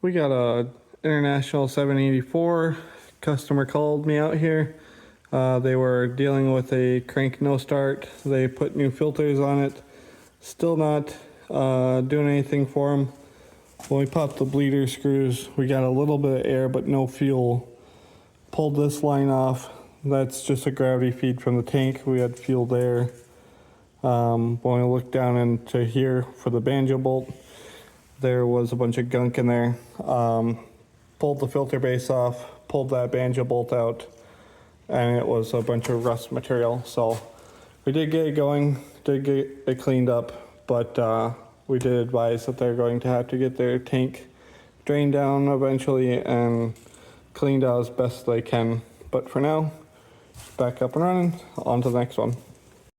We got a International 784. Customer called me out here. They were dealing with a crank no start. They put new filters on it. Still not doing anything for them. When we popped the bleeder screws, we got a little bit of air but no fuel. Pulled this line off. That's just a gravity feed from the tank. We had fuel there. When we looked down into here for the banjo bolt, there was a bunch of gunk in there. Pulled the filter base off, pulled that banjo bolt out, and it was a bunch of rust material. So we did get it going, did get it cleaned up, but we did advise that they're going to have to get their tank drained down eventually and cleaned out as best they can. But for now, back up and running, on to the next one.